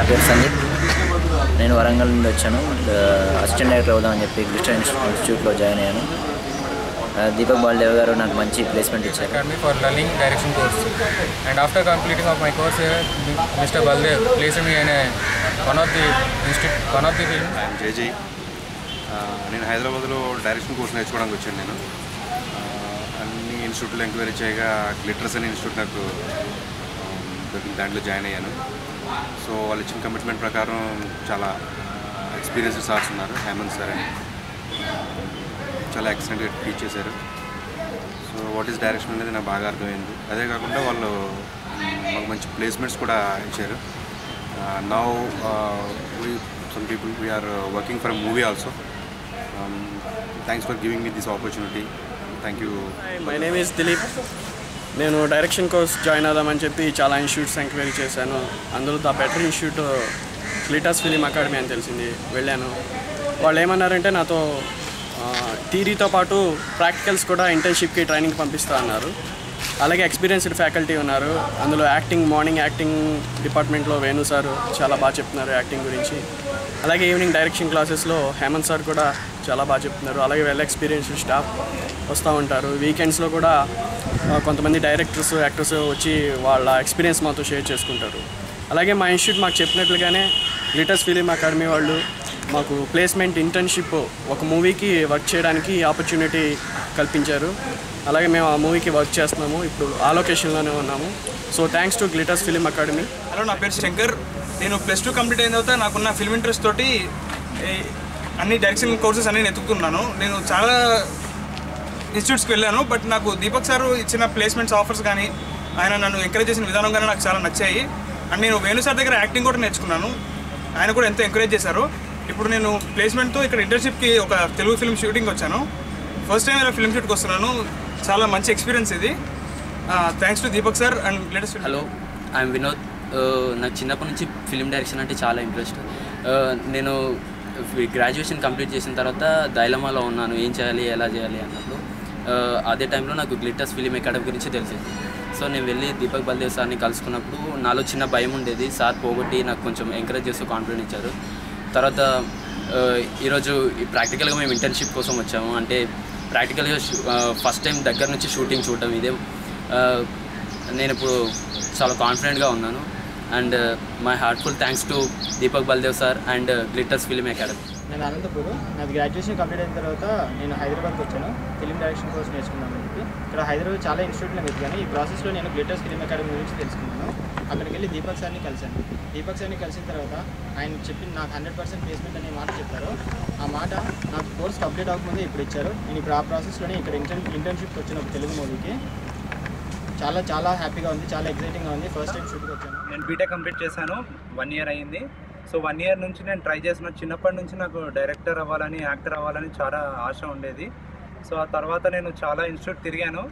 పేరు సందీప్. నేను వరంగల్ నుండి వచ్చాను. అసిస్టెంట్ డైరెక్టర్ అవుదామని చెప్పి గ్లిస్టర్ ఇన్స్టిట్యూట్లో జాయిన్ అయ్యాను. దీపక్ బాల్దేవ్ గారు నాకు మంచి ప్లేస్మెంట్ ఇచ్చారు. Academy for learning direction course, and after completing of my course here, Mr. Baldev placed me in one of the films. I am JJ. నేను హైదరాబాద్లో డైరెక్షన్ కోర్స్ నేర్చుకోవడానికి వచ్చాను. నేను అన్ని ఇన్స్టిట్యూట్లో ఎంక్వైరీ చేయగా గ్లిటర్స్ అనే ఇన్స్టిట్యూట్ నాకు దాంట్లో జాయిన్ అయ్యాను. సో వాళ్ళు ఇచ్చిన కమిట్మెంట్ ప్రకారం చాలా ఎక్స్పీరియన్స్డ్ సార్స్ ఉన్నారు. హేమంత్ సార్ అని చాలా ఎక్సలెంట్గా టీచ్ చేశారు. సో వాట్ ఈస్ డైరెక్షన్ అనేది నాకు బాగా అర్థమైంది. అదే కాకుండా వాళ్ళు మాకు మంచి ప్లేస్మెంట్స్ కూడా ఇచ్చారు. Now some people we are working for a movie also. Thanks for giving me this opportunity. Thank you. Hi, my name is Dilip. నేను డైరెక్షన్ కోర్స్ జాయిన్ అవుదామని చెప్పి చాలా ఇన్స్టిట్యూట్స్ ఎంక్వైరీ చేశాను. అందులో the better institute glitters film academy అని తెలిసింది. వెళ్ళాను. వాళ్ళు ఏమన్నారంటే నాతో థియరీతో పాటు ప్రాక్టికల్స్ కూడా ఇంటర్న్షిప్కి ట్రైనింగ్ పంపిస్తా అన్నారు. అలాగే ఎక్స్పీరియన్స్డ్ ఫ్యాకల్టీ ఉన్నారు. అందులో మార్నింగ్ యాక్టింగ్ డిపార్ట్మెంట్లో వేణు సార్ చాలా బాగా చెప్తున్నారు యాక్టింగ్ గురించి. అలాగే ఈవినింగ్ డైరెక్షన్ క్లాసెస్లో హేమంత్ సార్ కూడా చాలా బాగా చెప్తున్నారు. అలాగే వెల్ ఎక్స్పీరియన్స్డ్ స్టాఫ్ వస్తూ ఉంటారు. వీకెండ్స్లో కూడా కొంతమంది డైరెక్టర్స్ యాక్టర్స్ వచ్చి వాళ్ళ ఎక్స్పీరియన్స్ మాతో షేర్ చేసుకుంటారు. అలాగే మా ఇన్స్టిట్యూట్ మాకు చెప్పినట్లుగానే గ్లిటర్స్ ఫిలిం అకాడమీ వాళ్ళు మాకు ప్లేస్మెంట్ ఇంటర్న్షిప్ ఒక మూవీకి వర్క్ చేయడానికి ఆపర్చునిటీ కల్పించారు. అలాగే మేము ఆ మూవీకి వర్క్ చేస్తున్నాము. ఇప్పుడు ఆ లొకేషన్లోనే ఉన్నాము. So thanks to glitters film academy. Hello, నా పేరు శంకర్. నేను +2 కంప్లీట్ అయిన తర్వాత నాకున్న ఫిల్మ్ ఇంట్రెస్ట్ తోటి అన్ని డైరెక్షన్ కోర్సెస్ అన్నీ వెతుకుతున్నాను. నేను చాలా ఇన్స్టిట్యూట్స్కి వెళ్ళాను. బట్ నాకు దీపక్ సార్ ఇచ్చిన ప్లేస్మెంట్స్ ఆఫర్స్ కానీ ఆయన నన్ను ఎంకరేజ్ చేసిన విధానం కానీ నాకు చాలా నచ్చాయి. అండ్ నేను వేణు సార్ దగ్గర యాక్టింగ్ కూడా నేర్చుకున్నాను. ఆయన కూడా ఎంతో ఎంకరేజ్ చేశారు. ఇప్పుడు నేను ప్లేస్మెంట్తో ఇక్కడ ఇంటర్న్షిప్కి ఒక తెలుగు ఫిల్మ్ షూటింగ్కి వచ్చాను. ఫస్ట్ టైం ఇలా ఫిల్మ్ షూట్కి వస్తున్నాను. చాలా మంచి ఎక్స్పీరియన్స్ ఇది. Thanks to Deepak sir and latest. Hello, I'm Vinod. నాకు చిన్నప్పటి నుంచి ఫిల్మ్ డైరెక్షన్ అంటే చాలా ఇంట్రెస్ట్. నేను గ్రాడ్యుయేషన్ కంప్లీట్ చేసిన తర్వాత డైలమాలో ఉన్నాను, ఏం చేయాలి ఎలా చేయాలి అన్నప్పుడు. అదే టైంలో నాకు గ్లిటర్స్ ఫిలిం అకాడమీ గురించి తెలిసింది. సో నేను వెళ్ళి దీపక్ బల్దేవ్ సార్ని కలుసుకున్నప్పుడు నాలో చిన్న భయం ఉండేది. సార్ పోగొట్టి నాకు కొంచెం ఎంకరేజ్ చేస్తూ కాన్ఫిడెన్స్ ఇచ్చారు. తర్వాత ఈరోజు ప్రాక్టికల్గా మేము ఇంటర్న్షిప్ కోసం వచ్చాము. అంటే ప్రాక్టికల్గా ఫస్ట్ టైం దగ్గర నుంచి షూటింగ్ చూడటం ఇదే. నేను ఇప్పుడు చాలా కాన్ఫిడెంట్గా ఉన్నాను. And my heartful thanks to Deepak Baldev sir and glitters film academy. నేను అనంతపురం. నాది గ్రాడ్యుయేషన్ కంప్లీట్ అయిన తర్వాత నేను హైదరాబాద్కి వచ్చాను ఫిలిం డైరెక్షన్ కోర్స్ నేర్చుకున్నాను చెప్పి. ఇక్కడ హైదరాబాద్ చాలా ఇన్స్టిట్యూట్లో వెతికాను. ఈ ప్రాసెస్లో నేను గ్లిటర్స్ ఫిలిం అకాడమీ గురించి తెలుసుకున్నాను. అక్కడికి వెళ్ళి దీపక్ సార్ని కలిశాను. దీపక్ సార్ని కలిసిన తర్వాత ఆయన చెప్పి నాకు 100% ప్లేస్మెంట్ అనే మాట చెప్పారు. ఆ మాట నాకు కోర్స్ కంప్లీట్ అవ్వకముందే ఇప్పుడు ఇచ్చారు. నేను ఇప్పుడు ఆ ప్రాసెస్లోనే ఇక్కడ ఇంటర్న్షిప్కి వచ్చిన ఒక తెలుగు మూవీకి చాలా చాలా హ్యాపీగా ఉంది, చాలా ఎక్సైటింగ్గా ఉంది. ఫస్ట్ టైం షూట్కి వచ్చాను. నేను బీటెక్ కంప్లీట్ చేశాను. 1 ఇయర్ అయ్యింది. సో 1 ఇయర్ నుంచి నేను ట్రై చేసిన. చిన్నప్పటి నుంచి నాకు డైరెక్టర్ అవ్వాలని, యాక్టర్ అవ్వాలని చాలా ఆశ ఉండేది. సో ఆ తర్వాత నేను చాలా ఇన్స్టిట్యూట్ తిరిగాను.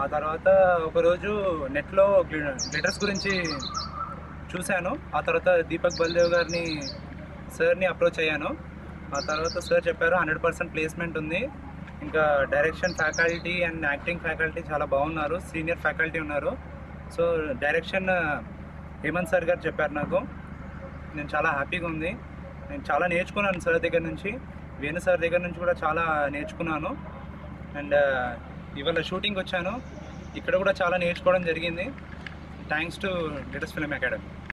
ఆ తర్వాత ఒకరోజు నెట్లో గ్లిటర్స్ గురించి చూశాను. ఆ తర్వాత దీపక్ బల్దేవ్ సార్ని అప్రోచ్ అయ్యాను. ఆ తర్వాత సార్ చెప్పారు 100% ప్లేస్మెంట్ ఉంది. ఇంకా direction faculty and acting faculty చాలా బాగున్నారు, సీనియర్ ఫ్యాకల్టీ ఉన్నారు. సో డైరెక్షన్ హేమంత్ సార్ గారు చెప్పారు నాకు. నేను చాలా హ్యాపీగా ఉంది. నేను చాలా నేర్చుకున్నాను సార్ దగ్గర నుంచి, వేణు సార్ దగ్గర నుంచి కూడా చాలా నేర్చుకున్నాను. అండ్ ఇవాళ షూటింగ్ వచ్చాను. ఇక్కడ కూడా చాలా నేర్చుకోవడం జరిగింది. Thanks to glitters film academy.